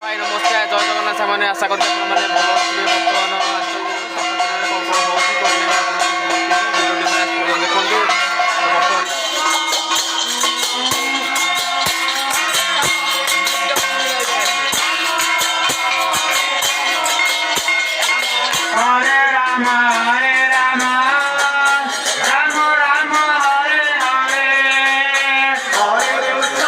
ଭାଇ ନମସ୍କାର ଜୟ ଜଗନ୍ନାଥ ସେମାନେ ଆଶା କରୁଛି ଆପଣମାନେ ଭଲ ଅଥିବେ। ବର୍ତ୍ତମାନ କ'ଣ ହେଉଛି କହିଲେ ଆପଣ ଦେଖନ୍ତୁ हरे राम राम राम हरे हरे हरे कृष्ण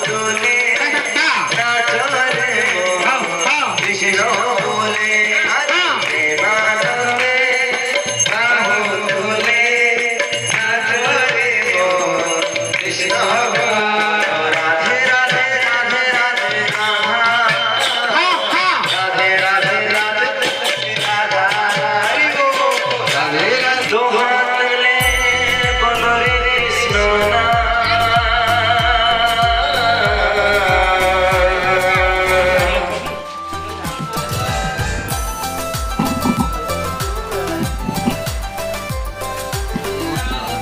Julie.